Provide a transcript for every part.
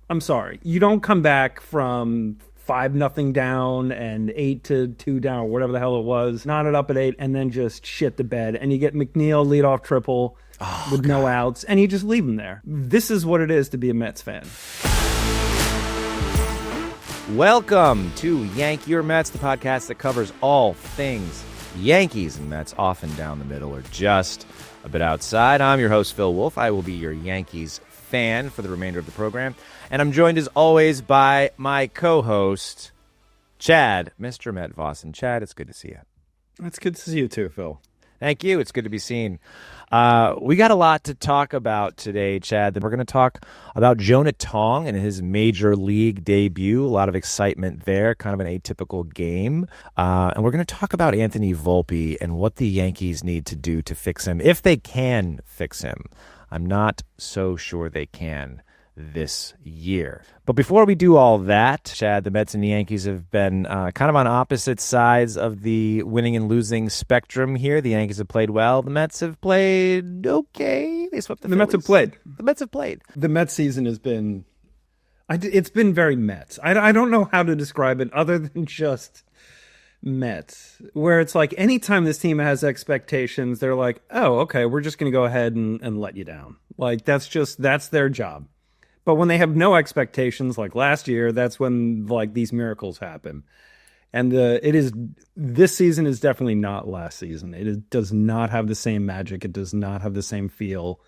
I'm sorry. You don't come back from 5-0 down and 8-2 down, or whatever the hell it was, knot it up at 8, and then just shit the bed. And you get McNeil leadoff triple with no outs, and you just leave him there. This is what it is to be a Mets fan. Welcome to Yankee or Mets, the podcast that covers all things Yankees and Mets, often down the middle or just a bit outside. I'm your host, Phil Wolf. I will be your Yankees fan for the remainder of the program. And I'm joined, as always, by my co-host, Chad, Mr. Met Vossen. Chad, it's good to see you. It's good to see you too, Phil. Thank you. It's good to be seen. We got a lot to talk about today, Chad. We're going to talk about Jonah Tong and his major league debut. A lot of excitement there, kind of an atypical game. And we're going to talk about Anthony Volpe and what the Yankees need to do to fix him, if they can fix him. I'm not so sure they can this year. But before we do all that, Chad, the Mets and the Yankees have been kind of on opposite sides of the winning and losing spectrum here. The Yankees have played well. The Mets have played okay. They swept the Mets have played. The Mets have played. The Mets season has been... it's been very Mets. I don't know how to describe it other than just Mets, where it's like anytime this team has expectations, they're like, oh, okay, we're just going to go ahead and let you down. Like, that's their job. But when they have no expectations, like last year, that's when like these miracles happen. And this season is definitely not last season. Does not have the same magic. It does not have the same feel.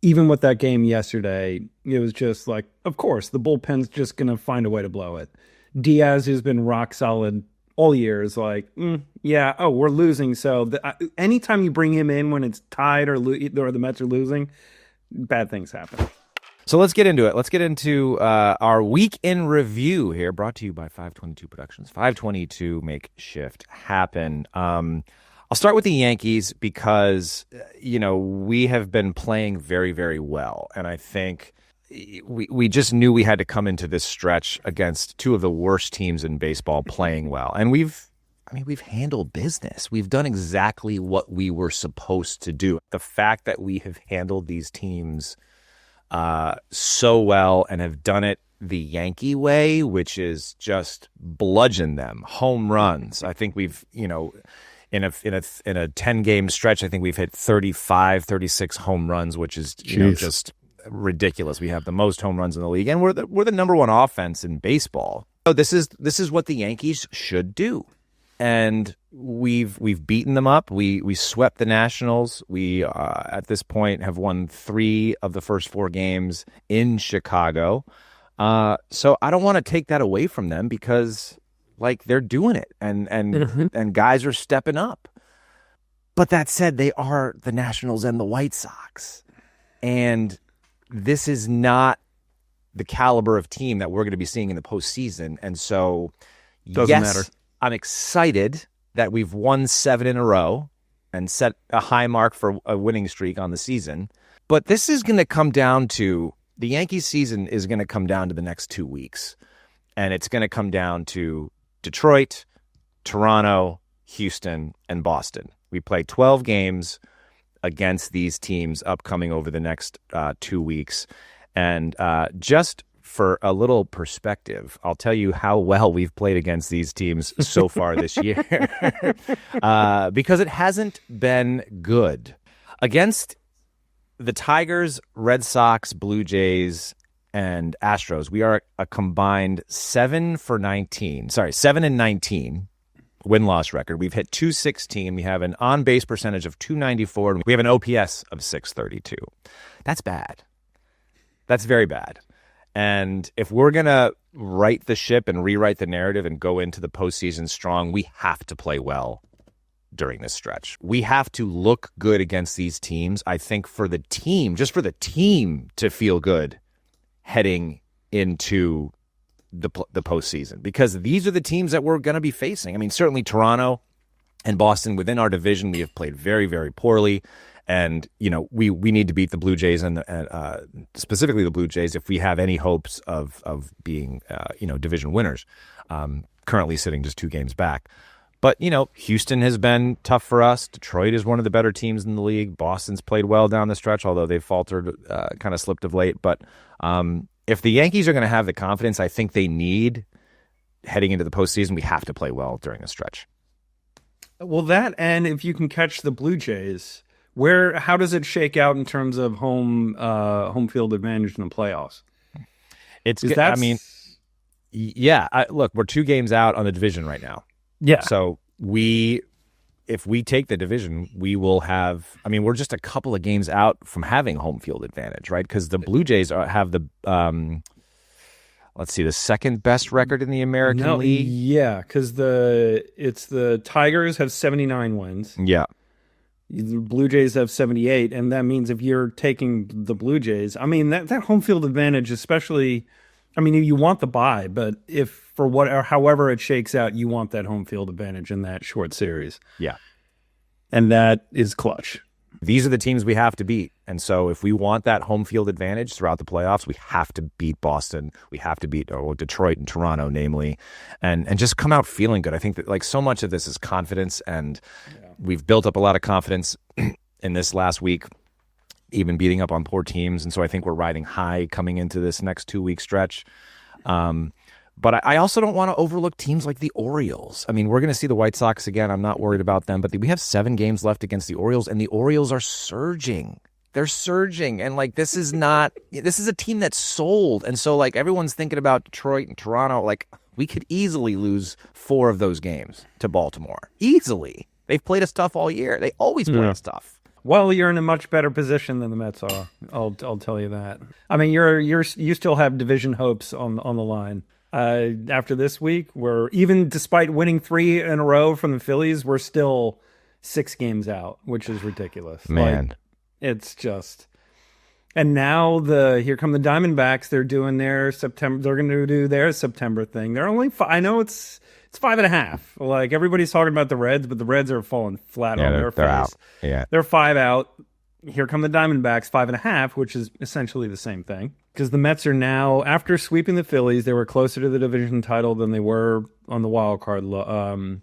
Even with that game yesterday, it was just like, of course, the bullpen's just going to find a way to blow it. Diaz, who's been rock solid all year, is like, we're losing. So anytime you bring him in when it's tied or the Mets are losing, bad things happen. So let's get into it. Let's get into our week in review here, brought to you by 522 Productions. 522 make shift happen. I'll start with the Yankees because, we have been playing very, very well. And I think we just knew we had to come into this stretch against two of the worst teams in baseball playing well. And we've handled business. We've done exactly what we were supposed to do. The fact that we have handled these teams so well and have done it the Yankee way, which is just bludgeon them, home runs. I think we've, in a 10-game stretch, I think we've hit 35, 36 home runs, which is just ridiculous. We have the most home runs in the league, and we're the number one offense in baseball. So this is what the Yankees should do. And we've beaten them up. We swept the Nationals. We at this point have won 3 of the first 4 games in Chicago. So I don't want to take that away from them because they're doing it and guys are stepping up. But that said, they are the Nationals and the White Sox, and this is not the caliber of team that we're going to be seeing in the postseason. And so, doesn't matter. I'm excited that we've won 7 in a row and set a high mark for a winning streak on the season. But this is going to come down to the Yankees season is going to come down to the next 2 weeks. And it's going to come down to Detroit, Toronto, Houston, and Boston. We play 12 games against these teams upcoming over the next 2 weeks. And just for a little perspective, I'll tell you how well we've played against these teams so far this year because it hasn't been good. Against the Tigers, Red Sox, Blue Jays, and Astros, we are a combined 7 and 19 win-loss record. We've hit 216. We have an on-base percentage of 294, and we have an OPS of 632. That's bad. That's very bad. And if we're going to right the ship and rewrite the narrative and go into the postseason strong, we have to play well during this stretch. We have to look good against these teams. I think for the team, just for the team to feel good heading into the postseason, because these are the teams that we're going to be facing. I mean, certainly Toronto and Boston within our division, we have played very, very poorly. And, we need to beat the Blue Jays and specifically the Blue Jays if we have any hopes of being, division winners, currently sitting just 2 games back. But, Houston has been tough for us. Detroit is one of the better teams in the league. Boston's played well down the stretch, although they've faltered, kind of slipped of late. But if the Yankees are going to have the confidence I think they need heading into the postseason, we have to play well during the stretch. Well, that, and if you can catch the Blue Jays, how does it shake out in terms of home field advantage in the playoffs? It's good. I mean, yeah. Look, we're 2 games out on the division right now. Yeah. So if we take the division, we will have. I mean, we're just a couple of games out from having home field advantage, right? Because the Blue Jays have the let's see, the second best record in the American League. Yeah, because the Tigers have 79 wins. Yeah. The Blue Jays have 78, and that means if you're taking the Blue Jays, I mean, that home field advantage, especially, I mean, you want the bye, but if for however it shakes out, you want that home field advantage in that short series. Yeah. And that is clutch. These are the teams we have to beat. And so if we want that home field advantage throughout the playoffs, we have to beat Boston. We have to beat Detroit and Toronto, namely, and just come out feeling good. I think that like so much of this is confidence, and we've built up a lot of confidence in this last week, even beating up on poor teams. And so I think we're riding high coming into this next 2-week stretch. But I also don't want to overlook teams like the Orioles. I mean, we're going to see the White Sox again. I'm not worried about them, but we have 7 games left against the Orioles, and the Orioles are surging. They're surging, and like this is a team that's sold. And so like everyone's thinking about Detroit and Toronto. Like we could easily lose 4 of those games to Baltimore. Easily. They've played us tough all year. They always play us tough. Well, you're in a much better position than the Mets are. I'll tell you that. I mean, you still have division hopes on the line. After this week, we're even despite winning 3 in a row from the Phillies, we're still 6 games out, which is ridiculous. Man, it's just. And now here come the Diamondbacks. They're doing their September. They're going to do their September thing. They're only. I know it's 5.5. Like everybody's talking about the Reds, but the Reds are falling flat on their face. They're out. Yeah, they're 5 out. Here come the Diamondbacks, 5.5, which is essentially the same thing. Because the Mets are now, after sweeping the Phillies, they were closer to the division title than they were on the wild card, and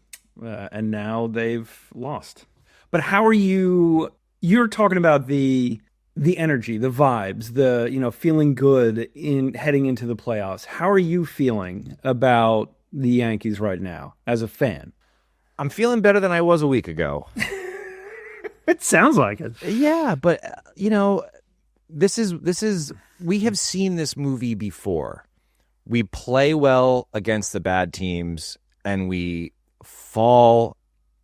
now they've lost. But how are you? You're talking about the energy, the vibes, feeling good in heading into the playoffs. How are you feeling about the Yankees right now as a fan? I'm feeling better than I was a week ago. It sounds like it. Yeah, but this is we have seen this movie before. We play well against the bad teams, and we fall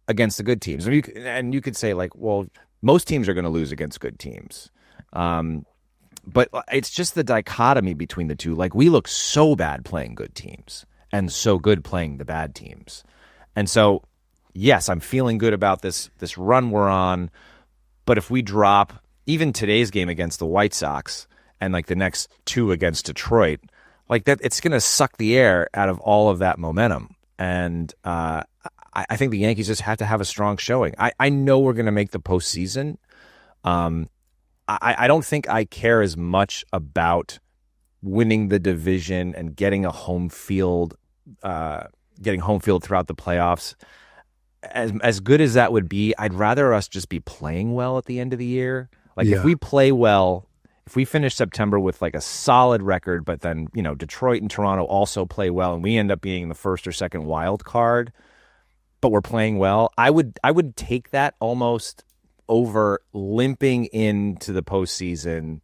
against the good teams. And you could say like, well, most teams are going to lose against good teams. But it's just the dichotomy between the two. Like we look so bad playing good teams and so good playing the bad teams. And so, yes, I'm feeling good about this run we're on. But if we drop even today's game against the White Sox and like the next 2 against Detroit, like that, it's going to suck the air out of all of that momentum. And I think the Yankees just have to have a strong showing. I know we're going to make the postseason. I don't think I care as much about winning the division and getting home field throughout the playoffs. As good as that would be, I'd rather us just be playing well at the end of the year. Like if we play well, if we finish September with like a solid record, but then Detroit and Toronto also play well, and we end up being the first or second wild card, but we're playing well, I would take that almost over limping into the postseason,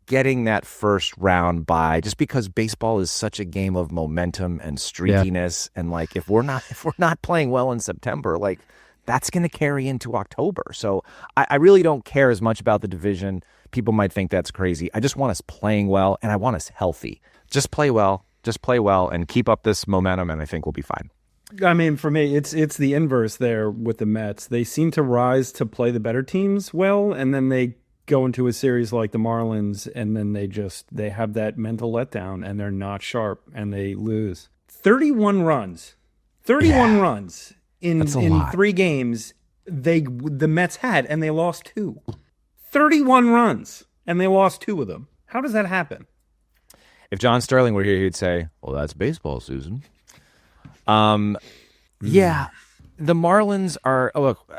getting that first round bye, just because baseball is such a game of momentum and streakiness. And like if we're not playing well in September, like that's going to carry into October. So I really don't care as much about the division. People might think that's crazy. I just want us playing well, and I want us healthy. Just play well, and keep up this momentum, and I think we'll be fine. I mean, for me, it's the inverse there with the Mets. They seem to rise to play the better teams well, and then they go into a series like the Marlins, and then they have that mental letdown, and they're not sharp, and they lose. 31 runs. 31 runs in 3 games the Mets had, and they lost 2. 31 runs, and they lost 2 of them. How does that happen? If John Sterling were here, he'd say, well, that's baseball, Susan. Yeah, the Marlins look,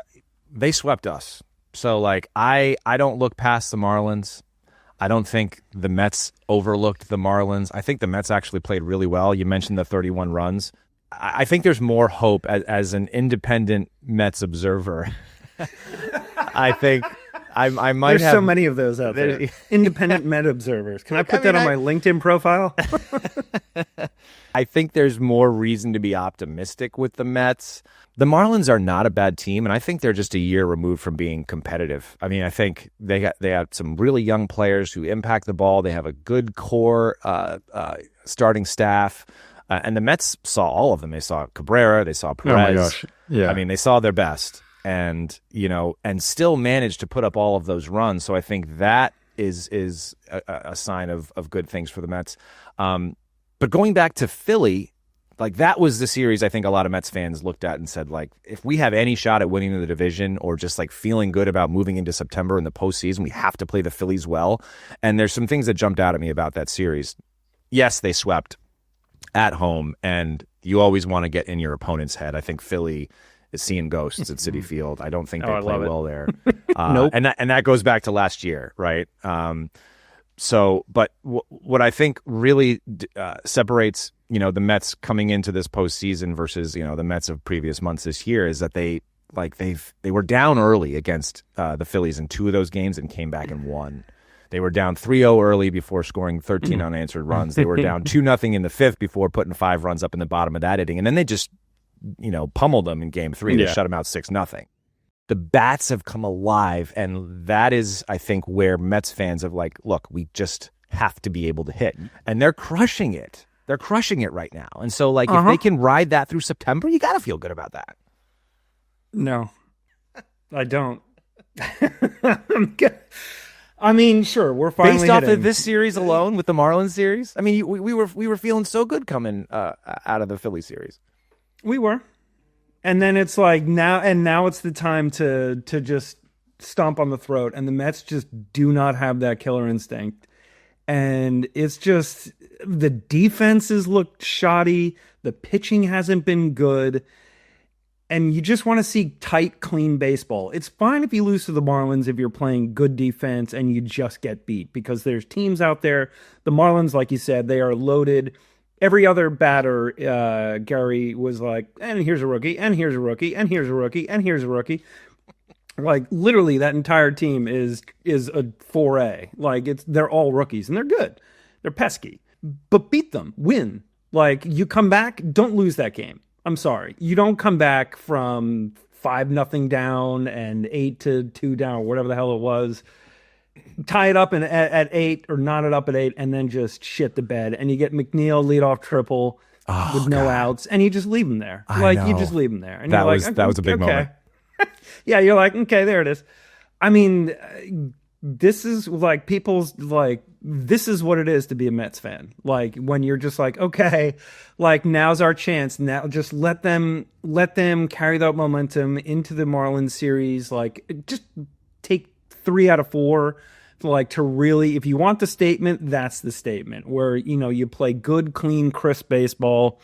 they swept us. So like, I don't look past the Marlins. I don't think the Mets overlooked the Marlins. I think the Mets actually played really well. You mentioned the 31 runs. I think there's more hope as an independent Mets observer. I think I might There's have so many of those out there. Independent Met observers. Can I put that on my LinkedIn profile? I think there's more reason to be optimistic with the Mets. The Marlins are not a bad team, and I think they're just a year removed from being competitive. I mean, I think they have some really young players who impact the ball. They have a good core starting staff. And the Mets saw all of them. They saw Cabrera. They saw Perez. Oh my gosh. Yeah. I mean, they saw their best. And, and still managed to put up all of those runs. So I think that is a sign of good things for the Mets. But going back to Philly, like that was the series I think a lot of Mets fans looked at and said, like, if we have any shot at winning the division or just like feeling good about moving into September in the postseason, we have to play the Phillies well. And there's some things that jumped out at me about that series. Yes, they swept at home, and you always want to get in your opponent's head. I think Philly is seeing ghosts at Citi Field. I don't think they play well there. Nope. And that goes back to last year, right? But what I think really separates, the Mets coming into this postseason versus, the Mets of previous months this year is that they were down early against the Phillies in 2 of those games and came back and won. They were down 3-0 early before scoring 13 unanswered runs. They were down 2-0 in the 5th before putting 5 runs up in the bottom of that inning. And then they just, pummeled them in game 3. They shut them out 6-0. The bats have come alive, and that is, I think, where Mets fans have like, look, we just have to be able to hit. And they're crushing it. They're crushing it right now. And so, like, if they can ride that through September, you got to feel good about that. No, I don't. I mean, sure, we're finally based off hitting. of this series alone with the Marlins series. I mean, we were feeling so good coming out of the Philly series. We were, and then it's like now it's the time to just stomp on the throat, and the Mets just do not have that killer instinct, and it's just the defenses look shoddy, the pitching hasn't been good. And you just want to see tight, clean baseball. It's fine if you lose to the Marlins if you're playing good defense and you just get beat, because there's teams out there. The Marlins, like you said, they are loaded. Every other batter, Gary was like, and here's a rookie, and here's a rookie, and here's a rookie, and here's a rookie. Like literally that entire team is a 4A. Like they're all rookies and they're good. They're pesky. But beat them, win. Like you come back, don't lose that game. I'm sorry. You don't come back from 5-0 down and 8-2 down, or whatever the hell it was. Tie it up at 8 or knot it up at 8 and then just shit the bed. And you get McNeil leadoff triple with no outs, and you just leave him there. You just leave him there. And that was a big moment. Yeah, you're like, okay, there it is. I mean, this is like people's like, this is what it is to be a Mets fan. Like when you're just like, okay, like now's our chance. Now just let them carry that momentum into the Marlins series. Like just take 3 out of 4. Like to really, if you want the statement, that's the statement where, you play good, clean, crisp baseball.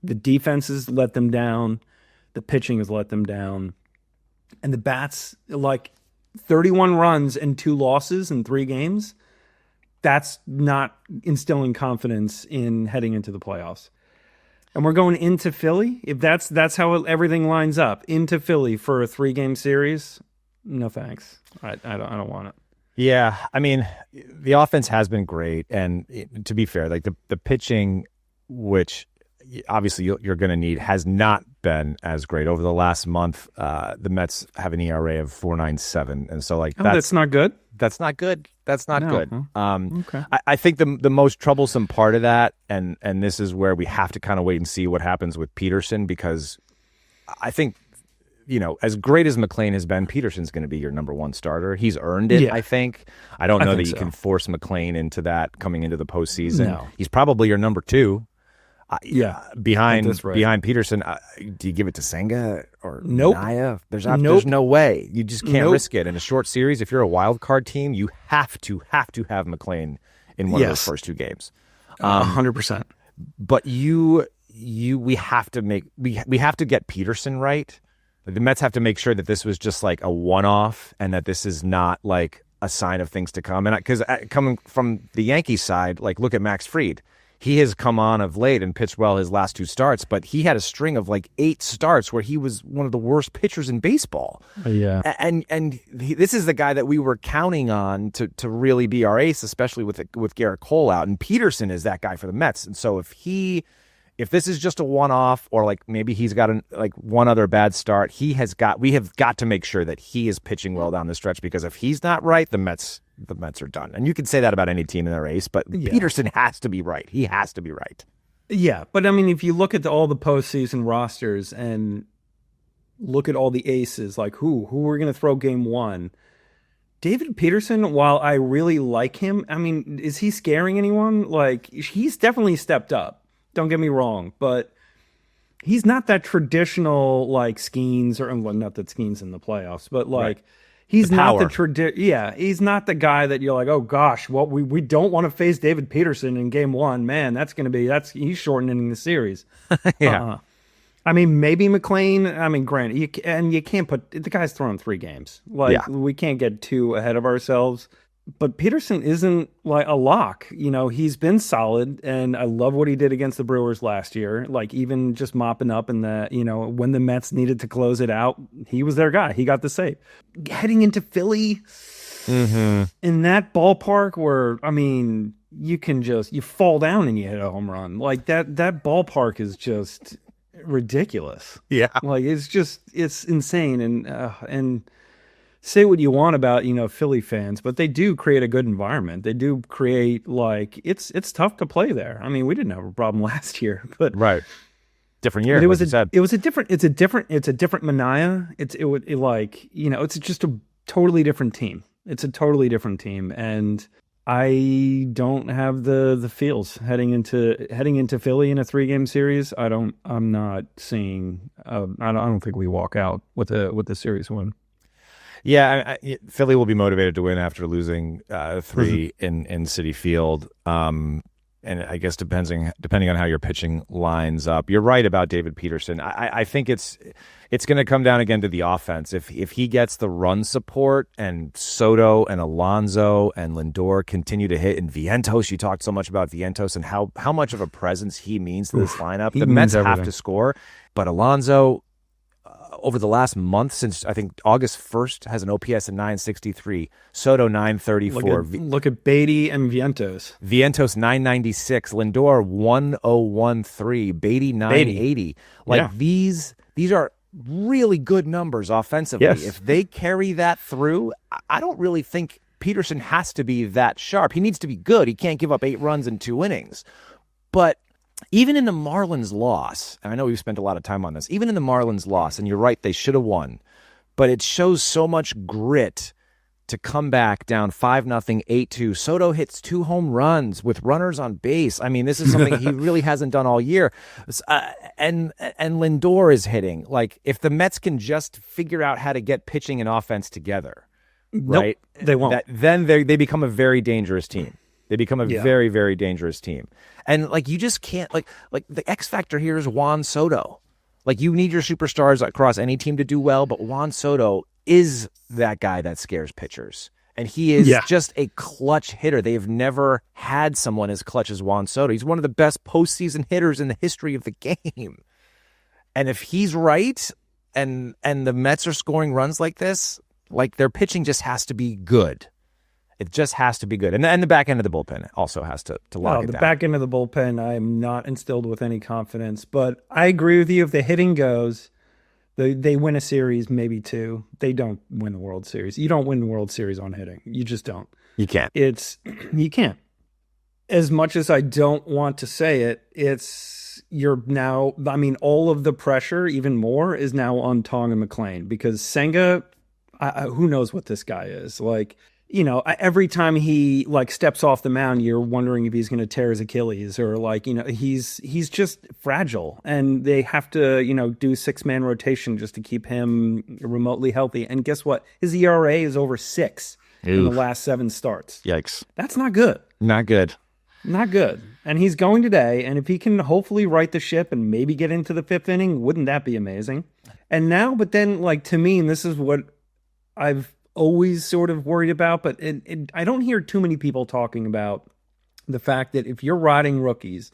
The defenses let them down. The pitching has let them down. And the bats, like 31 runs and 2 losses in 3 games. That's not instilling confidence in heading into the playoffs. And we're going into Philly. If that's how everything lines up, into Philly for a 3-game series, no thanks. I don't want it. Yeah, I mean, the offense has been great, and to be fair, like the pitching, which obviously you're going to need, has not been as great over the last month. The Mets have an ERA of 4.97, and so like that's not good. That's not good. That's not good. Okay. I think the most troublesome part of that, and this is where we have to kind of wait and see what happens with Peterson, because I think, as great as McClain has been, Peterson's going to be your number 1 starter. He's earned it, yeah. I think. I don't know that you can force McClain into that coming into the postseason. No. He's probably your number 2. Behind Peterson. Do you give it to Senga or Naya? There's no way. You just can't risk it in a short series. If you're a wild card team, you have to have McClain in one of those first 2 games. 100%. But we have to get Peterson right. The Mets have to make sure that this was just like a one-off and that this is not like a sign of things to come. And because coming from the Yankees side, like look at Max Fried. He has come on of late and pitched well his last 2 starts, but he had a string of like 8 starts where he was one of the worst pitchers in baseball. Yeah. This is the guy that we were counting on to really be our ace, especially with Garrett Cole out. And Peterson is that guy for the Mets. And so if this is just a one-off, or like maybe he's got one other bad start, we have got to make sure that he is pitching well down the stretch, because if he's not right, the Mets are done. And you can say that about any team in the race, but Peterson has to be right. He has to be right. Yeah, but I mean, if you look at all the postseason rosters and look at all the aces, like who we're going to throw game 1, David Peterson, while I really like him, I mean, is he scaring anyone? Like, he's definitely stepped up. Don't get me wrong, but he's not that traditional like Skeens, or well, not that Skeens in the playoffs, but like he's not he's not the guy that you're like, oh gosh, well we don't want to face David Peterson in game 1. Man, he's shortening the series. Yeah. I mean, maybe McClain. I mean, granted, you can't put the guy's thrown 3 games. Like we can't get too ahead of ourselves. But Peterson isn't like a lock. You know, he's been solid, and I love what he did against the Brewers last year. Like, even just mopping up in the, you know, when the Mets needed to close it out, he was their guy. He got the save. Heading into Philly, in that ballpark where, I mean, you fall down and you hit a home run. Like, that ballpark is just ridiculous. Yeah. Like, it's insane. And say what you want about, you know, Philly fans, but they do create a good environment. They do create, like, it's tough to play there. I mean, we didn't have a problem last year, but different year. It's a different Mania. It's just a totally different team. It's a totally different team, and I don't have the feels heading into Philly in a 3-game series. I'm not seeing. I don't think we walk out with the series win. Yeah, Philly will be motivated to win after losing 3 in Citi Field. And I guess depending on how your pitching lines up. You're right about David Peterson. I think it's going to come down again to the offense. If he gets the run support, and Soto and Alonso and Lindor continue to hit, and Vientos, you talked so much about Vientos and how much of a presence he means to this lineup. The Mets have to score, but Alonso, over the last month, since I think August 1st, has an OPS of 963. Soto 934. Look at Beatty and Vientos. Vientos 996. Lindor 1013. Beatty 980. These are really good numbers offensively. Yes. If they carry that through, I don't really think Peterson has to be that sharp. He needs to be good. He can't give up 8 runs in 2 innings. But even in the Marlins loss, and I know we've spent a lot of time on this, even in the Marlins loss, and you're right, they should have won, but it shows so much grit to come back down 5-0, 8-2. Soto hits 2 home runs with runners on base. I mean, this is something he really hasn't done all year. And Lindor is hitting. Like, if the Mets can just figure out how to get pitching and offense together, right? Nope, they won't. Then they become a very dangerous team. They become a very, very dangerous team. And, like, you just can't, like the X factor here is Juan Soto. Like, you need your superstars across any team to do well, but Juan Soto is that guy that scares pitchers. And he is just a clutch hitter. They have never had someone as clutch as Juan Soto. He's one of the best postseason hitters in the history of the game. And if he's right, and the Mets are scoring runs like this, like, their pitching just has to be good. It just has to be good. And the back end of the bullpen also has to lock it down. The back end of the bullpen, I'm not instilled with any confidence. But I agree with you. If the hitting goes, they win a series, maybe 2. They don't win the World Series. You don't win the World Series on hitting. You just don't. You can't. You can't. As much as I don't want to say it, all of the pressure, even more, is now on Tong and McClain. Because Senga, who knows what this guy is. Like, you know, every time he, like, steps off the mound, you're wondering if he's going to tear his Achilles, or, like, you know, he's just fragile, and they have to, you know, do 6-man rotation just to keep him remotely healthy. And guess what? His ERA is over 6 in the last 7 starts. Yikes. That's not good. Not good. Not good. And he's going today, and if he can hopefully right the ship and maybe get into the 5th inning, wouldn't that be amazing? And now, but then, like, to me, and this is what I've always sort of worried about, but I don't hear too many people talking about the fact that if you're riding rookies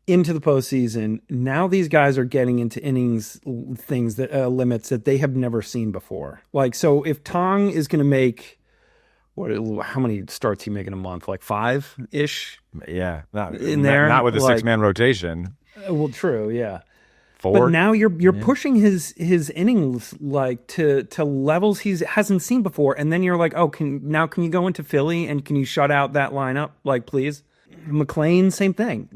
into the postseason, now these guys are getting into innings things that limits that they have never seen before. Like, so if Tong is going to make how many starts he make in a month? Like 5-ish? Yeah. Not with a like, 6-man rotation. Well, true. Yeah. 4. But now you're pushing his innings like to levels he hasn't seen before, and then you're like, oh, can you go into Philly and can you shut out that lineup, like, please? McLean, same thing.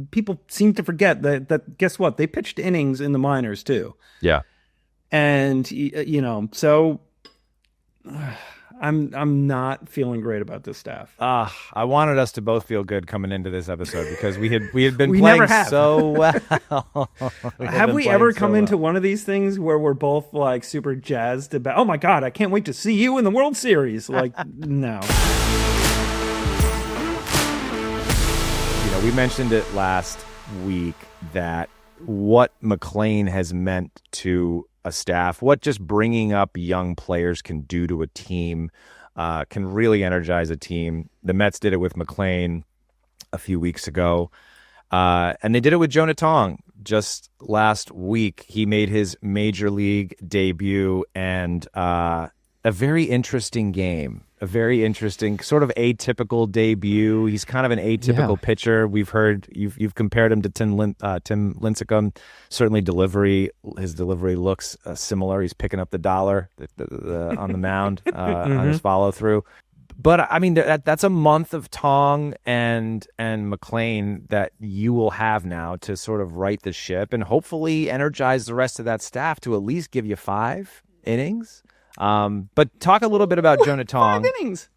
People seem to forget that guess what? They pitched innings in the minors too. Yeah, and so I'm not feeling great about this staff. I wanted us to both feel good coming into this episode because we had been playing so well. Have we ever come into one of these things where we're both like super jazzed about? Oh my God, I can't wait to see you in the World Series. Like, no. We mentioned it last week that what McLean has meant to a staff, what just bringing up young players can do to a team, can really energize a team. The Mets did it with McLean a few weeks ago, and they did it with Jonah Tong just last week. He made his major league debut, and a very interesting game. A very interesting, sort of atypical debut. He's kind of an atypical pitcher. We've heard you've compared him to Tim Lincecum. Certainly, his delivery looks similar. He's picking up the dollar on the mound on his follow through. But I mean, that's a month of Tong and McLean that you will have now to sort of right the ship and hopefully energize the rest of that staff to at least give you 5 innings. But talk a little bit about Jonah Tong. 5 innings.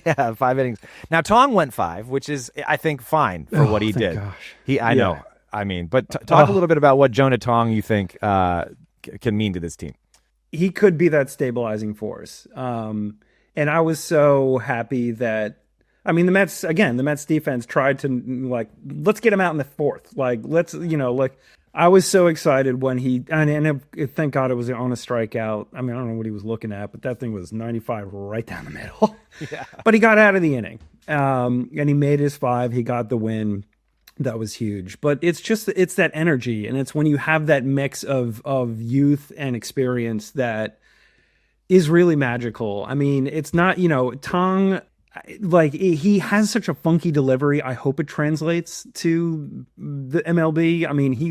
Yeah, 5 innings. Now Tong went 5, which is, I think, fine for what he did. Gosh. I know. I mean, but talk a little bit about what Jonah Tong you think can mean to this team. He could be that stabilizing force. And I was so happy that, I mean, the Mets defense tried to like, let's get him out in the 4th. Like, I was so excited when and thank God it was on a strikeout. I mean, I don't know what he was looking at, but that thing was 95 right down the middle. Yeah. But he got out of the inning, and he made his 5. He got the win. That was huge. But it's that energy, and it's when you have that mix of youth and experience that is really magical. I mean, it's not, Tong, like, he has such a funky delivery. I hope it translates to the MLB. I mean, he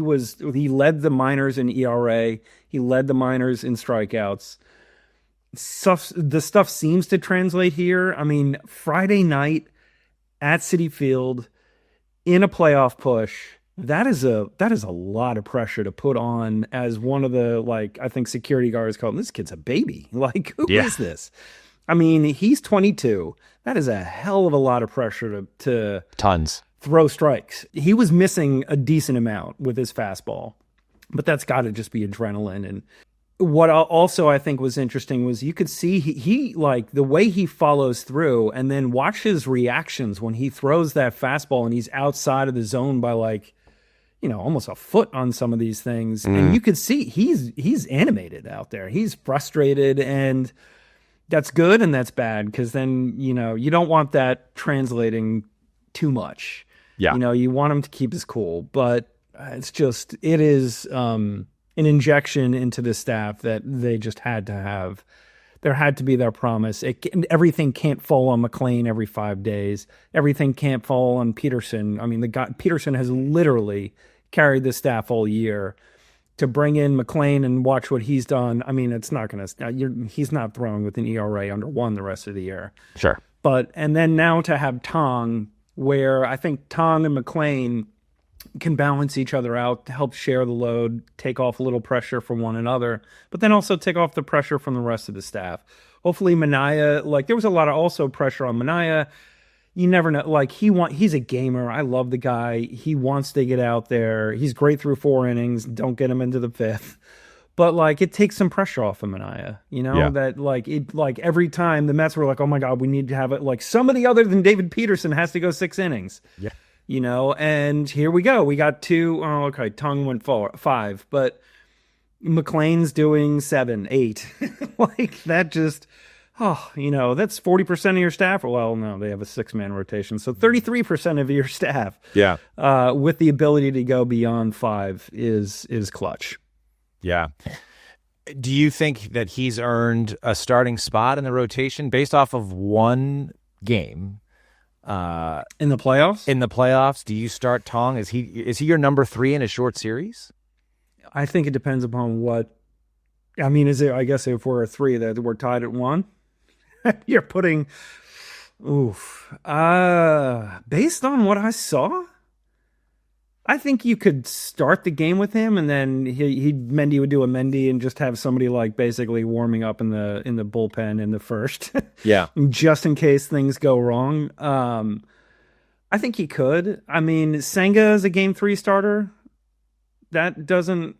led the minors in ERA. He led the minors in strikeouts. The stuff seems to translate here. I mean, Friday night at Citi Field in a playoff push, that is a lot of pressure to put on as one of the, like, I think security guards call him, this kid's a baby. Like, who is this? I mean, he's 22. That is a hell of a lot of pressure to tons throw strikes. He was missing a decent amount with his fastball, but that's got to just be adrenaline. And what also I think was interesting was you could see he like the way he follows through, and then watch his reactions when he throws that fastball and he's outside of the zone by like, almost a foot on some of these things. And you could see he's animated out there. He's frustrated, and that's good and that's bad, because then, you don't want that translating too much. Yeah. You want him to keep his cool, but it is an injection into the staff that they just had to have. There had to be their promise. Everything can't fall on McLean every 5 days. Everything can't fall on Peterson. I mean, Peterson has literally carried the staff all year. To bring in McLean and watch what he's done, I mean, it's not going to. He's not throwing with an ERA under 1 the rest of the year. Sure. And then now to have Tong, where I think Tong and McLean can balance each other out to help share the load, take off a little pressure from one another, but then also take off the pressure from the rest of the staff. Hopefully, Minaya, like, there was a lot of also pressure on Minaya. You never know. Like, he's a gamer. I love the guy. He wants to get out there. He's great through 4 innings. Don't get him into the 5th. But, like, it takes some pressure off of Minaya. That, like, every time the Mets were like, oh my God, we need to have it. Like, somebody other than David Peterson has to go 6 innings. Yeah. And here we go. We got 2. Oh, okay. Tong went 5. But McLean's doing 7, 8. Like that just, that's 40% of your staff. Well, no, they have a 6-man rotation. So 33% of your staff Yeah. with the ability to go beyond 5 is clutch. Yeah. Do you think that he's earned a starting spot in the rotation based off of one game? In the playoffs? In the playoffs, do you start Tong? Is he your number 3 in a short series? I think it depends upon what. I mean, I guess if we're a 3, that we're tied at 1. You're putting. Oof. Based on what I saw, I think you could start the game with him, and then Mendy would do a Mendy and just have somebody like basically warming up in the bullpen in the first. Yeah. Just in case things go wrong. I think he could. I mean, Senga is a game 3 starter. That doesn't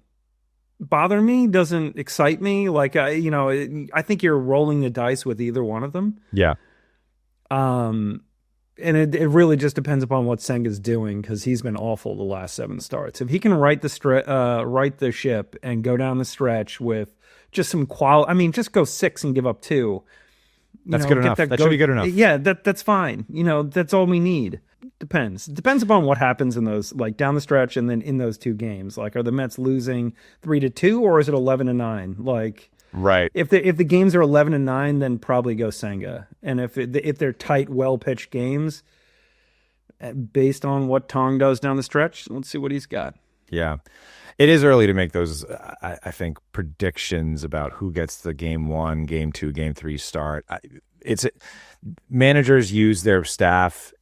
bother me, doesn't excite me. Like, I think you're rolling the dice with either one of them. Yeah. And it really just depends upon what Senga's doing, because he's been awful the last 7 starts. If he can right the ship and go down the stretch with just some quality, I mean, just go 6 and give up 2. That's good enough. That should be good enough. Yeah, that's fine. That's all we need. Depends upon what happens in those, like down the stretch, and then in those 2 games. Like, are the Mets losing 3-2 or is it 11-9? Like, right. If the games are 11-9, then probably go Senga. And if they're tight, well pitched games, based on what Tong does down the stretch, let's see what he's got. Yeah. It is early to make those, I think, predictions about who gets the game 1, game 2, game 3 start. Managers use their staff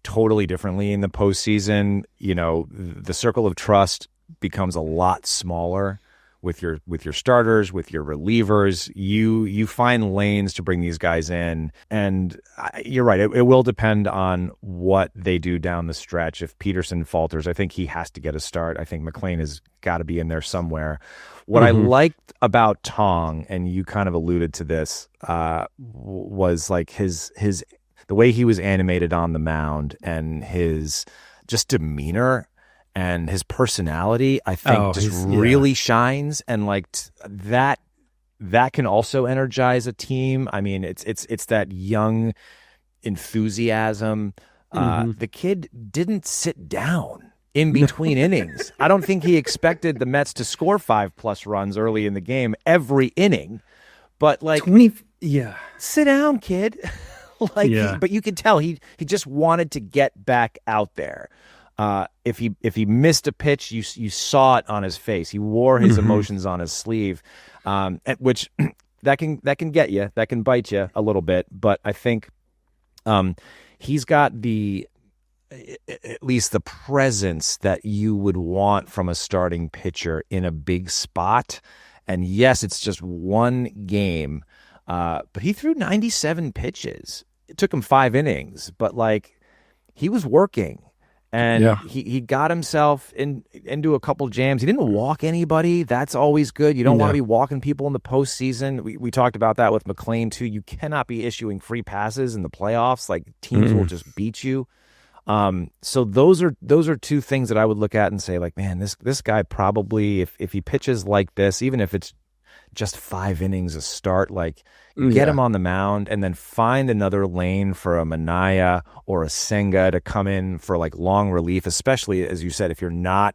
totally differently in the postseason. The circle of trust becomes a lot smaller with your starters, with your relievers. You find lanes to bring these guys in, and you're right. It will depend on what they do down the stretch. If Peterson falters, I think he has to get a start. I think McLean has got to be in there somewhere. What I liked about Tong, and you kind of alluded to this, was like his the way he was animated on the mound and his just demeanor and his personality, I think really shines. And like that can also energize a team. I mean, it's that young enthusiasm. The kid didn't sit down in between innings. I don't think he expected the Mets to score 5+ runs early in the game every inning, but like, sit down, kid. But you could tell he just wanted to get back out there. If he missed a pitch, you saw it on his face. He wore his emotions on his sleeve, which that can get you, that can bite you a little bit. But I think he's got at least the presence that you would want from a starting pitcher in a big spot. And yes, it's just one game, but he threw 97 pitches. It took him 5 innings, but like he was working. And he got himself into a couple jams. He didn't walk anybody. That's always good. You don't want to be walking people in the postseason. We talked about that with McLean too. You cannot be issuing free passes in the playoffs. Like teams will just beat you. So those are 2 things that I would look at and say, like, man, this guy probably, if he pitches like this, even if it's just 5 innings a start, like get him on the mound and then find another lane for a Minaya or a Senga to come in for like long relief, especially as you said, if you're not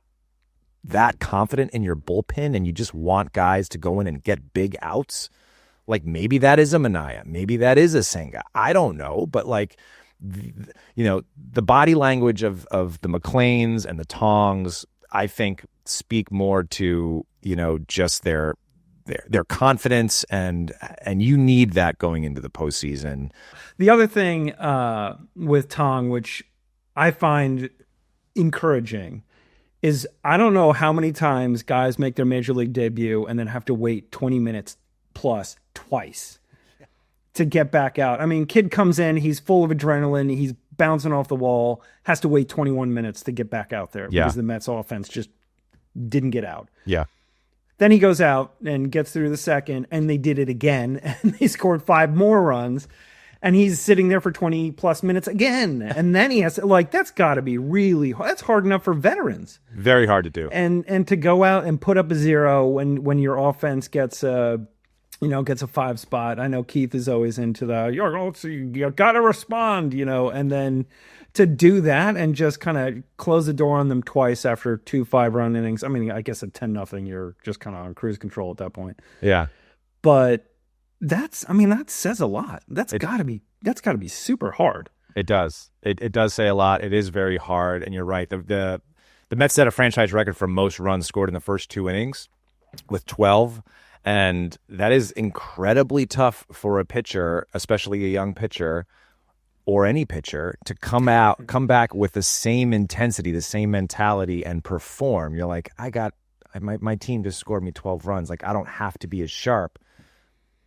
that confident in your bullpen and you just want guys to go in and get big outs. Like maybe that is a Minaya, maybe that is a Senga. I don't know, but like, the body language of the McLeans and the Tongs, I think speak more to, just their confidence, and you need that going into the postseason. The other thing with Tong, which I find encouraging, is I don't know how many times guys make their major league debut and then have to wait 20 minutes plus twice to get back out. I mean, kid comes in, he's full of adrenaline, he's bouncing off the wall, has to wait 21 minutes to get back out there because the Mets offense just didn't get out. Yeah. Then he goes out and gets through the second, and they did it again, and they scored 5 more runs. and he's sitting there for 20 plus minutes again. And then he has to, like, that's got to be really hard. That's hard enough for veterans. Very hard to do. And to go out and put up a 0 when your offense gets a 5 spot. I know Keith is always into you got to respond, and then to do that and just kind of close the door on them twice after 2 5-run innings. I mean, I guess at 10-0, you're just kind of on cruise control at that point. Yeah. But that says a lot. That's got to be super hard. It does. It does say a lot. It is very hard, and you're right. The Mets set a franchise record for most runs scored in the first 2 innings with 12, and that is incredibly tough for a pitcher, especially a young pitcher or any pitcher, to come back with the same intensity, the same mentality, and perform. You're like, my team just scored me 12 runs. Like, I don't have to be as sharp.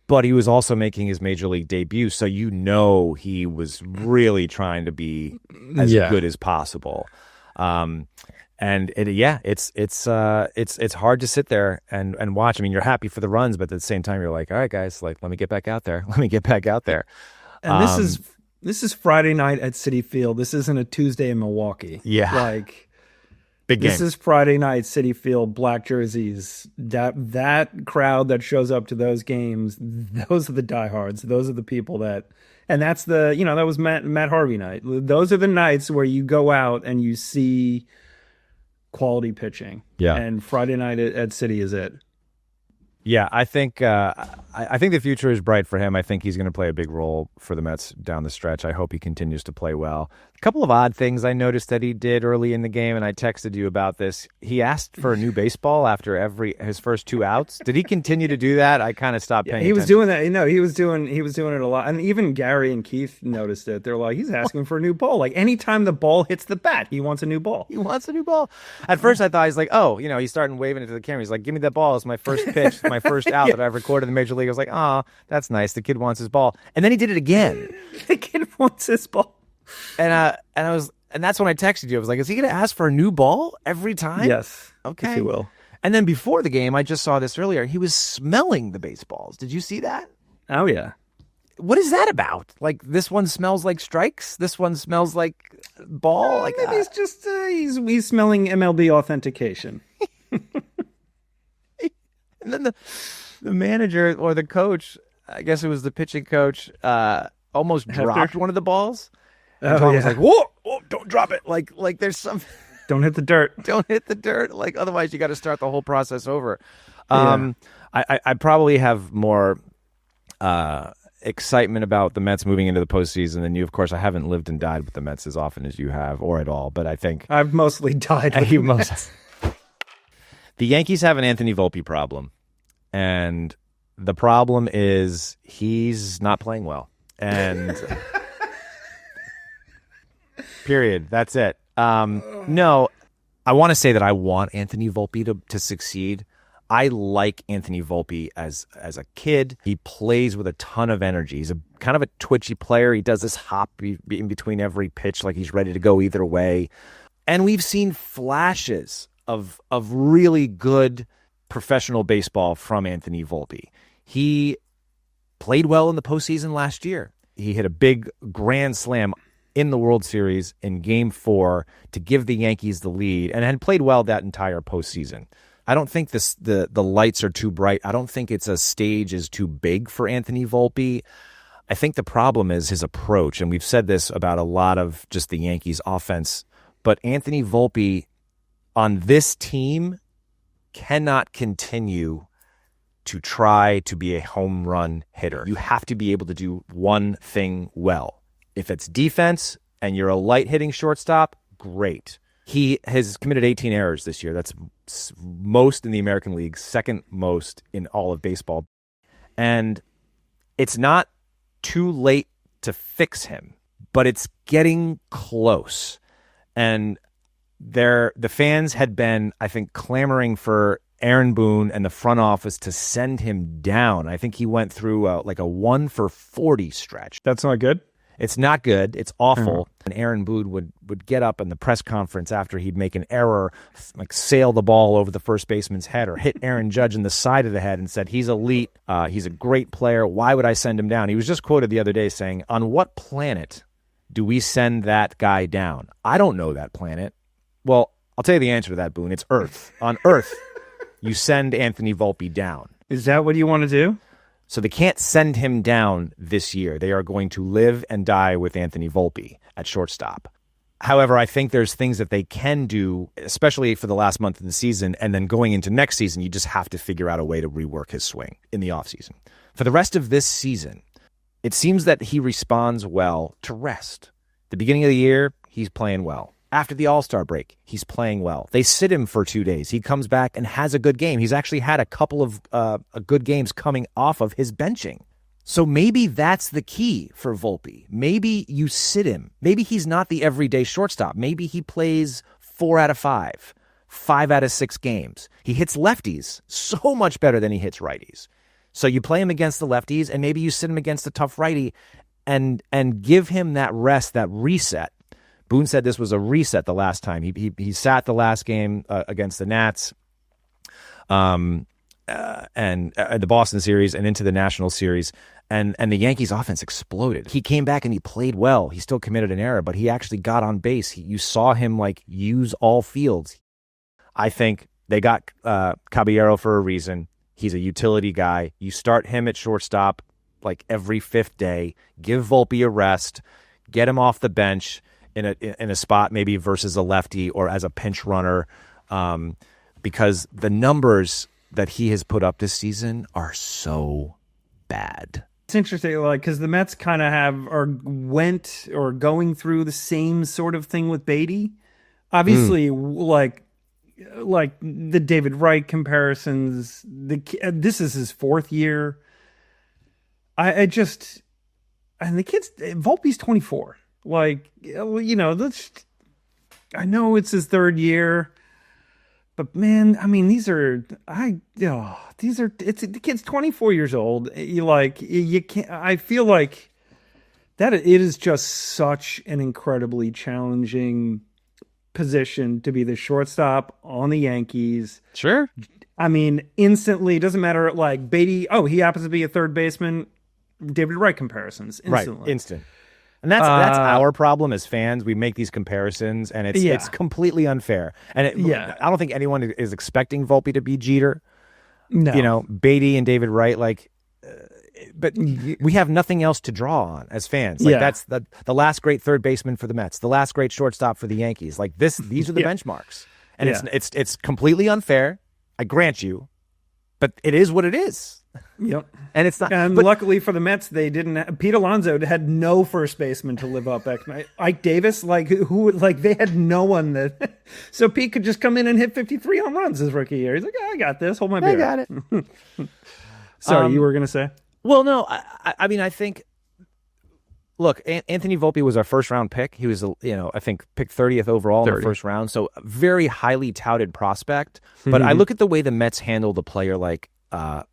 But he was also making his major league debut, so he was really trying to be as good as possible. It's hard to sit there and watch. I mean, you're happy for the runs, but at the same time, you're like, all right, guys, like, let me get back out there. And this is Friday night at Citi Field. This isn't a Tuesday in Milwaukee. Yeah, like big game. This is Friday night, Citi Field, black jerseys. That crowd that shows up to those games, those are the diehards. Those are the people that, and that's that was Matt Harvey night. Those are the nights where you go out and you see quality pitching. Yeah, and Friday night at Citi is it. Yeah, I think the future is bright for him. I think he's going to play a big role for the Mets down the stretch. I hope he continues to play well. A couple of odd things I noticed that he did early in the game, and I texted you about this. He asked for a new baseball after his first 2 outs. Did he continue to do that? I kind of stopped paying attention. He was doing that. He was doing it a lot. And even Gary and Keith noticed it. They're like, he's asking for a new ball. Like, anytime the ball hits the bat, he wants a new ball. At first, I thought he's like, he's starting waving it to the camera. He's like, give me that ball. It's my first pitch. My first out that I've recorded in the Major League. I was like, that's nice. The kid wants his ball. And then he did it again. The kid wants his ball. And that's when I texted you. I was like, is he going to ask for a new ball every time? Yes. Okay. Yes, he will. And then before the game, I just saw this earlier. He was smelling the baseballs. Did you see that? Oh, yeah. What is that about? Like, this one smells like strikes? This one smells like ball? Maybe he's just he's smelling MLB authentication. And then the manager or the coach, I guess it was the pitching coach, almost dropped one of the balls. And Tom was like, whoa, don't drop it. Like there's some... Don't hit the dirt. Don't hit the dirt. Like, otherwise you got to start the whole process over. I probably have more excitement about the Mets moving into the postseason than you. Of course, I haven't lived and died with the Mets as often as you have, or at all. But I think I've mostly died with the Mets. The Yankees have an Anthony Volpe problem, and the problem is he's not playing well. And period. That's it. No, I want to say that I want Anthony Volpe to succeed. I like Anthony Volpe as a kid. He plays with a ton of energy. He's a kind of a twitchy player. He does this hop in between every pitch like he's ready to go either way. And we've seen flashes of really good professional baseball from Anthony Volpe. He played well in the postseason last year. He hit a big grand slam in the World Series in Game 4 to give the Yankees the lead, and had played well that entire postseason. I don't think the lights are too bright. I don't think a stage is too big for Anthony Volpe. I think the problem is his approach, and we've said this about a lot of just the Yankees offense, but Anthony Volpe on this team cannot continue to try to be a home run hitter. You have to be able to do one thing well. If it's defense and you're a light hitting shortstop, great. He has committed 18 errors this year. That's most in the American League, second most in all of baseball. And it's not too late to fix him, but it's getting close. And the fans had been, I think, clamoring for Aaron Boone and the front office to send him down. I think he went through like a 1 for 40 stretch. That's not good. It's not good. It's awful. And Aaron Boone would get up in the press conference after he'd make an error, like sail the ball over the first baseman's head or hit Aaron Judge in the side of the head and said, he's elite. He's a great player. Why would I send him down? He was just quoted the other day saying, on what planet do we send that guy down? I don't know that planet. Well, I'll tell you the answer to that, Boone. It's Earth. On Earth, you send Anthony Volpe down. Is that what you want to do? So they can't send him down this year. They are going to live and die with Anthony Volpe at shortstop. However, I think there's things that they can do, especially for the last month of the season, and then going into next season, you just have to figure out a way to rework his swing in the offseason. For the rest of this season, it seems that he responds well to rest. The beginning of the year, he's playing well. After the All-Star break, he's playing well. They sit him for 2 days. He comes back and has a good game. He's actually had a couple of good games coming off of his benching. So maybe that's the key for Volpe. Maybe you sit him. Maybe he's not the everyday shortstop. Maybe he plays 4 out of 5, 5 out of 6 games. He hits lefties so much better than he hits righties. So you play him against the lefties, and maybe you sit him against a tough righty and give him that rest, that reset. Boone said this was a reset the last time. He sat the last game against the Nats and the Boston series and into the National series, and the Yankees offense exploded. He came back and he played well. He still committed an error, but he actually got on base. You saw him use all fields. I think they got Caballero for a reason. He's a utility guy. You start him at shortstop every 5th day. Give Volpe a rest. Get him off the bench in a spot maybe versus a lefty or as a pinch runner, because the numbers that he has put up this season are so bad. It's interesting, because the Mets kind of went going through the same sort of thing with Beatty. Obviously, like the David Wright comparisons. This is his 4th year. And the kid's Volpe's 24. I know it's his 3rd year, but man, I mean, the kid's 24 years old. You can't, I feel like that it is just such an incredibly challenging position to be the shortstop on the Yankees. Sure. I mean, instantly, doesn't matter, Beatty, he happens to be a third baseman, David Wright comparisons, instantly. Right, instant. And that's our problem as fans. We make these comparisons, and it's completely unfair. And I don't think anyone is expecting Volpe to be Jeter. No. Beatty and David Wright, but we have nothing else to draw on as fans. That's the last great third baseman for the Mets, the last great shortstop for the Yankees. These are the benchmarks, and it's completely unfair. I grant you, but it is what it is. Yep. And it's not. And luckily for the Mets, they didn't. Pete Alonso had no first baseman to live up. Ike Davis, they had no one that. So Pete could just come in and hit 53 home runs his rookie year. He's like, I got this. Hold my beer. I got it. Sorry, you were gonna say? Well, no. I mean, I think. Look, Anthony Volpe was our first round pick. He was, I think, picked 30th overall in the first round. So a very highly touted prospect. But I look at the way the Mets handled a player like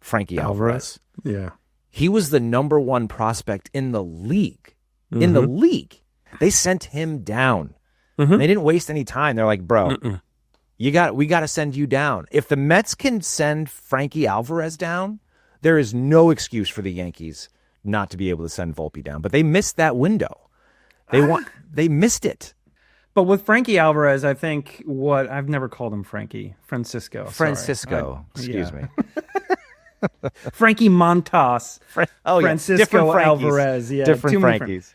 Frankie Alvarez. Yeah. He was the number 1 prospect in the league. In the league. They sent him down. They didn't waste any time. They're like, bro, we got to send you down. If the Mets can send Frankie Alvarez down, there is no excuse for the Yankees not to be able to send Volpe down. But they missed that window. They missed it. But with Frankie Alvarez, I think I've never called him Francisco. Excuse me. Frankie Montas. Francisco different Alvarez. Yeah, different Frankies.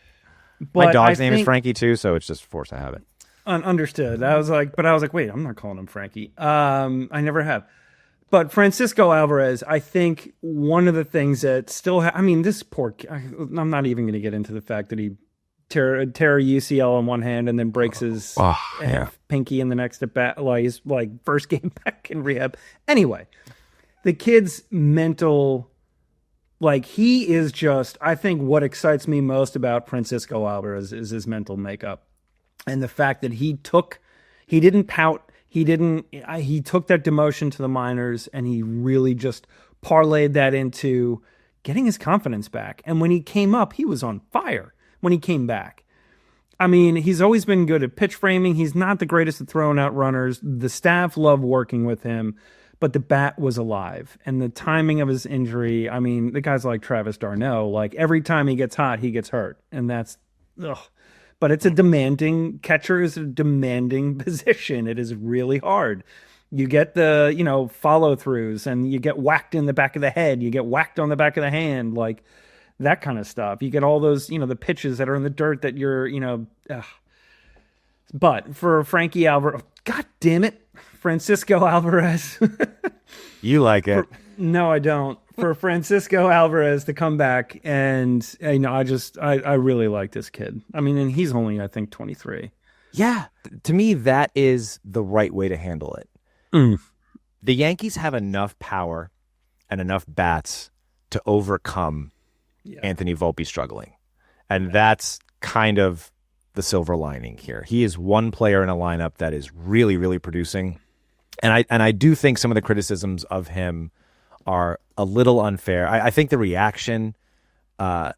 My dog's name is Frankie too, so it's just force of habit. Understood. I was like, wait, I'm not calling him Frankie. I never have. But Francisco Alvarez, I think one of the things that still, this poor, I'm not even going to get into the fact that he tear a UCL in one hand and then breaks his pinky in the next at bat. He's first game back in rehab. Anyway, the kid's mental, he is just, I think what excites me most about Francisco Alvarez is his mental makeup. And the fact that he didn't pout. He took that demotion to the minors and he really just parlayed that into getting his confidence back. And when he came up, he was on fire. when he came back. I mean, he's always been good at pitch framing. He's not the greatest at throwing out runners. The staff love working with him, but the bat was alive. And the timing of his injury, I mean, the guys like Travis d'Arnaud, like every time he gets hot, he gets hurt. And that's, ugh. But it's a demanding, catcher is a demanding position. It is really hard. You get the, follow throughs, and you get whacked in the back of the head. You get whacked on the back of the hand. Like, that kind of stuff. You get all those, the pitches that are in the dirt that you're, ugh. But for Frankie Alvarez, God damn it, Francisco Alvarez. You like it. No, I don't. For Francisco Alvarez to come back, and, I really like this kid. I mean, and he's only, I think, 23. Yeah. To me, that is the right way to handle it. The Yankees have enough power and enough bats to overcome Anthony Volpe struggling. And that's kind of the silver lining here. He is one player in a lineup that is really, really producing. And I do think some of the criticisms of him are a little unfair. I think the reaction to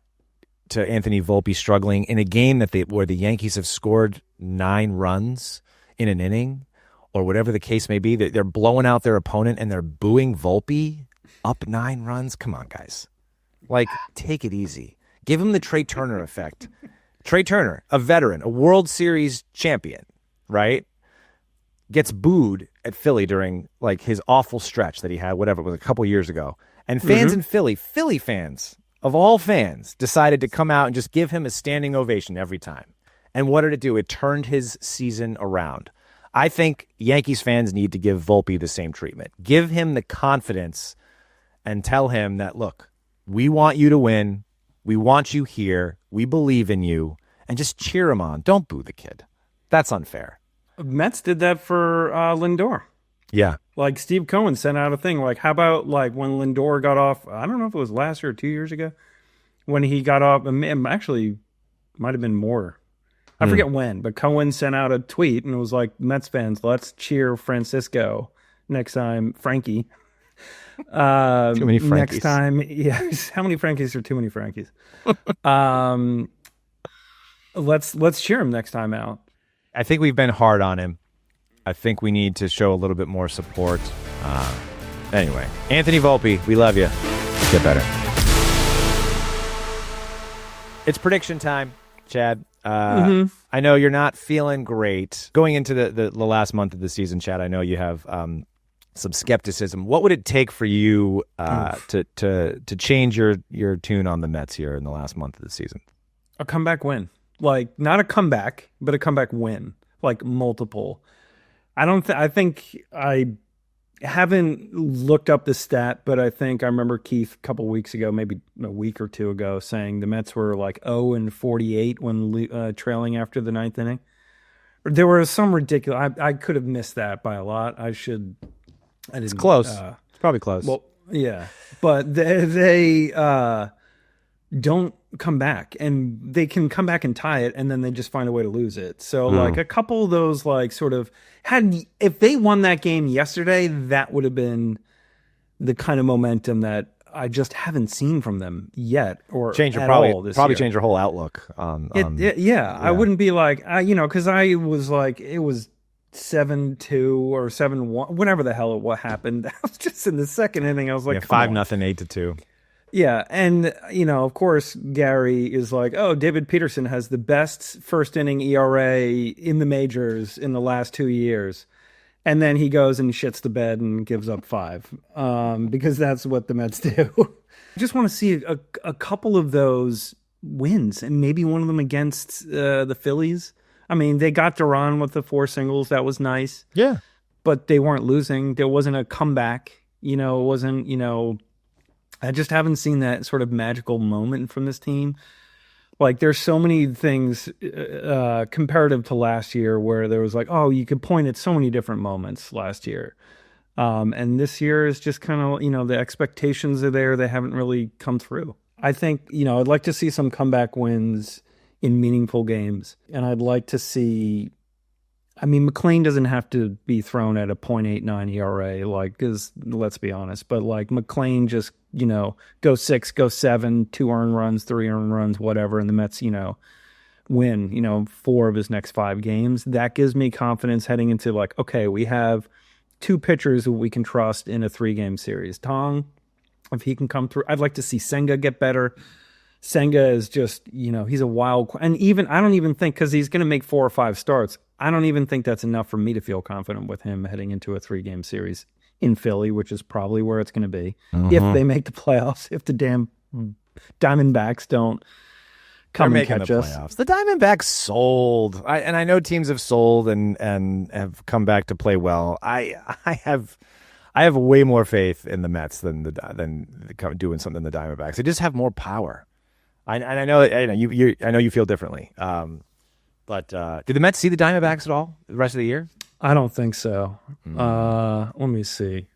Anthony Volpe struggling in a game where the Yankees have scored 9 runs in an inning, or whatever the case may be, they're blowing out their opponent and they're booing Volpe up 9 runs. Come on, guys. Like, take it easy. Give him the Trey Turner effect. Trey Turner, a veteran, a World Series champion, right? Gets booed at Philly during, like, his awful stretch that he had, whatever it was, a couple years ago. And fans in Philly fans, of all fans, decided to come out and just give him a standing ovation every time. And what did it do? It turned his season around. I think Yankees fans need to give Volpe the same treatment. Give him the confidence and tell him that, look, we want you to win. We want you here. We believe in you. And just cheer him on. Don't boo the kid. That's unfair. Mets did that for Lindor. Yeah. Like, Steve Cohen sent out a thing. Like, how about, like, when Lindor got off, I don't know if it was last year or 2 years ago, when he got off, actually, might have been more. I forget when, but Cohen sent out a tweet, and it was like, Mets fans, let's cheer Francisco next time, Frankie. Too many Frankies. Next time, how many Frankies are too many Frankies? Let's cheer him next time out. I think we've been hard on him. I think we need to show a little bit more support. Anyway, Anthony Volpe, we love you. Get better. It's prediction time, Chad. I know you're not feeling great going into the last month of the season, Chad. I know you have some skepticism. What would it take for you to change your tune on the Mets here in the last month of the season? A comeback win. Like, not a comeback, but a comeback win. Like, multiple. I think I haven't looked up the stat, but I think I remember Keith a couple weeks ago, maybe a week or two ago, saying the Mets were like 0-48 when trailing after the 9th inning. There was some ridiculous. I could have missed that by a lot. It's close. It's probably close. Well, yeah, but they don't come back, and they can come back and tie it, and then they just find a way to lose it. So like a couple of those, like, sort of if they won that game yesterday, that would have been the kind of momentum that I just haven't seen from them yet, or change your change your whole outlook. I wouldn't be like, because I was like, it was 7-2 or 7-1, whatever the hell what happened. I was just in the second inning. I was like, 5-0, 8-2. Yeah, and of course, Gary is like, oh, David Peterson has the best first inning ERA in the majors in the last 2 years. And then he goes and shits the bed and gives up 5 because that's what the Mets do. I just want to see a couple of those wins, and maybe one of them against the Phillies. I mean, they got Duran with the 4 singles. That was nice. Yeah. But they weren't losing. There wasn't a comeback. It wasn't, I just haven't seen that sort of magical moment from this team. Like, there's so many things comparative to last year where there was like, oh, you could point at so many different moments last year. And this year is just kind of, the expectations are there. They haven't really come through. I think, I'd like to see some comeback wins in meaningful games. And I'd like to see I mean, McLean doesn't have to be thrown at a .89 ERA, like, because let's be honest, but like McLean just, go 6, go 7, 2 earned runs, 3 earned runs, whatever, and the Mets, win, 4 of his next 5 games. That gives me confidence heading into like, okay, we have 2 pitchers who we can trust in a 3-game series. Tong, if he can come through, I'd like to see Senga get better. Senga is just, he's a wild, and I don't even think, because he's going to make 4 or 5 starts, I don't even think that's enough for me to feel confident with him heading into a 3-game series in Philly, which is probably where it's going to be. If they make the playoffs, if the damn Diamondbacks don't come and catch us. Playoffs. The Diamondbacks sold. I know teams have sold and have come back to play well. I have way more faith in the Mets than doing something the Diamondbacks. They just have more power. I know you feel differently. But did the Mets see the Diamondbacks at all the rest of the year? I don't think so. Let me see.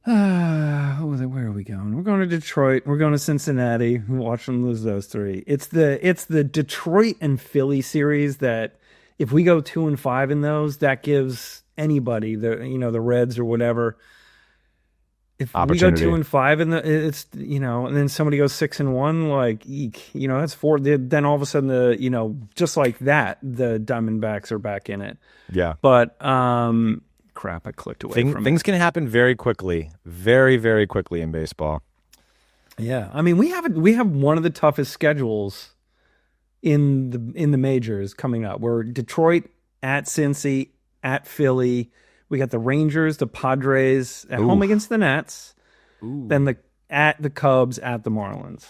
Where are we going? We're going to Detroit. We're going to Cincinnati. We're watching them lose those 3. It's the Detroit and Philly series that if we go 2-5 in those, that gives anybody the Reds or whatever. If we go 2-5 in it's and then somebody goes 6-1, like eek, that's 4. Then all of a sudden just like that, the Diamondbacks are back in it. Yeah, but crap, I clicked away from things can happen very quickly, very very quickly in baseball. Yeah, I mean we have one of the toughest schedules in the majors coming up. We're Detroit at Cincy at Philly. We got the Rangers, the Padres at home against the Nats, then the Cubs at the Marlins.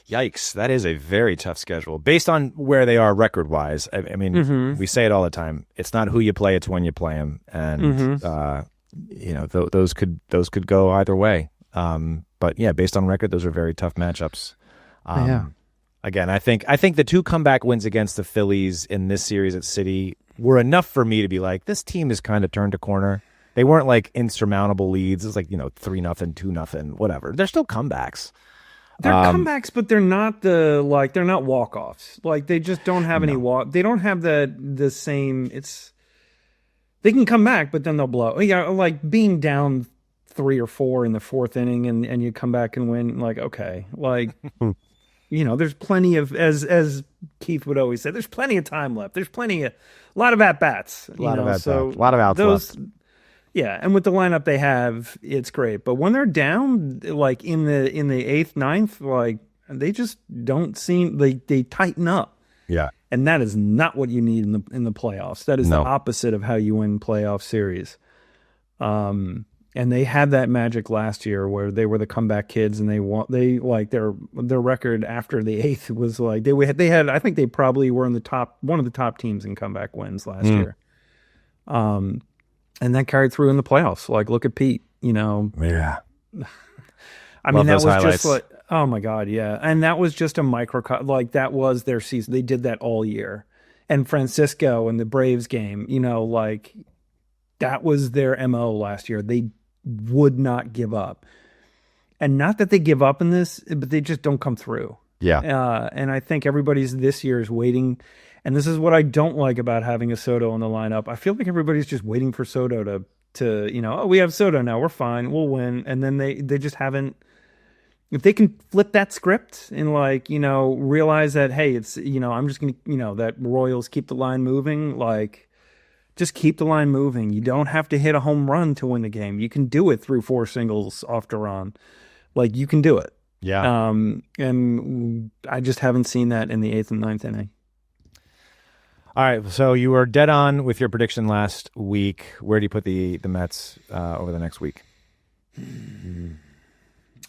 Yikes, that is a very tough schedule based on where they are record-wise. I mean, we say it all the time. It's not who you play; it's when you play them, and those could go either way. But yeah, based on record, those are very tough matchups. Again, I think the 2 comeback wins against the Phillies in this series at City were enough for me to be like, this team has kind of turned a corner. They weren't like insurmountable leads. It's like 3-0, 2-0, whatever. They're still comebacks. They're comebacks, but they're not they're not walk-offs. Like they just don't have any walk. They don't have the same. They can come back, but then they'll blow. Yeah, like being down 3 or 4 in the 4th inning and you come back and win. Like okay, like. There's plenty of, as Keith would always say, there's plenty of time left. There's a lot of at-bats. A lot of outs left. Yeah, and with the lineup they have, it's great. But when they're down, like in the 8th, 9th, like they just don't seem, they tighten up. Yeah. And that is not what you need in the playoffs. That is the opposite of how you win playoff series. And they had that magic last year where they were the comeback kids, and they like their record after the 8th was like they had I think they probably were in one of the top teams in comeback wins last year. And that carried through in the playoffs. Like look at Pete, Yeah. I mean that was highlights. Just like oh my god, yeah. And that was just a like that was their season. They did that all year. And Francisco and the Braves game, like that was their MO last year. They would not give up. And not that they give up in this, but they just don't come through. Yeah. And I think everybody's this year is waiting. And this is what I don't like about having a Soto in the lineup. I feel like everybody's just waiting for Soto to we have Soto now, we're fine, we'll win. And then they just haven't. If they can flip that script and realize that, hey, it's, I'm just going to, that Royals keep the line moving, like, just keep the line moving. You don't have to hit a home run to win the game. You can do it through 4 singles off Duran. Like, you can do it. Yeah. And I just haven't seen that in the 8th and 9th inning. All right, so you were dead on with your prediction last week. Where do you put the Mets over the next week?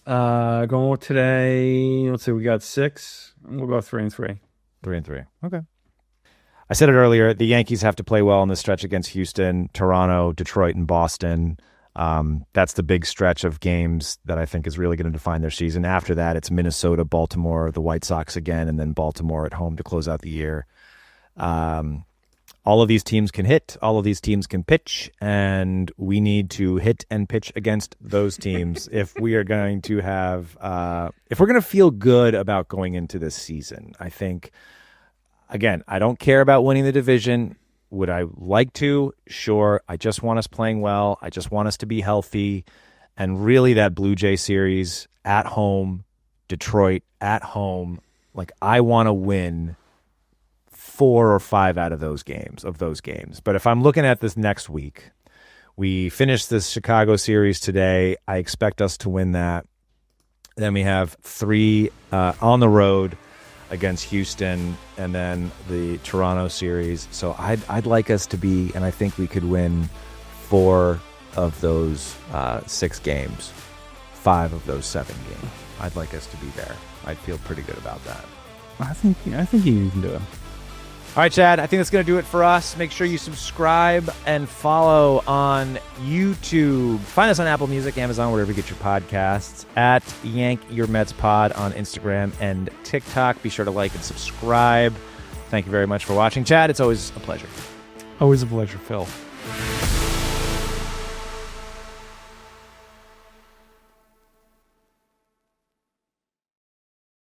Going with today, let's see, we got 6. We'll go 3-3. 3-3. Okay. I said it earlier, the Yankees have to play well in the stretch against Houston, Toronto, Detroit, and Boston. That's the big stretch of games that I think is really going to define their season. After that, it's Minnesota, Baltimore, the White Sox again, and then Baltimore at home to close out the year. All of these teams can hit, all of these teams can pitch, and we need to hit and pitch against those teams if we are going to have, if we're going to feel good about going into this season. I think Again, I don't care about winning the division. Would I like to? Sure. I just want us playing well. I just want us to be healthy. And really that Blue Jay series at home, Detroit at home, like I want to win 4 or 5 out of those games. But if I'm looking at this next week, we finished this Chicago series today. I expect us to win that. Then we have 3 on the road against Houston, and then the Toronto series. So I'd like us to be, and I think we could win 4 of those 6 games, 5 of those 7 games. I'd like us to be there. I'd feel pretty good about that. I think you can do it. All right, Chad, I think that's going to do it for us. Make sure you subscribe and follow on YouTube. Find us on Apple Music, Amazon, wherever you get your podcasts, at Yank Your Mets Pod on Instagram and TikTok. Be sure to like and subscribe. Thank you very much for watching, Chad. It's always a pleasure. Always a pleasure, Phil.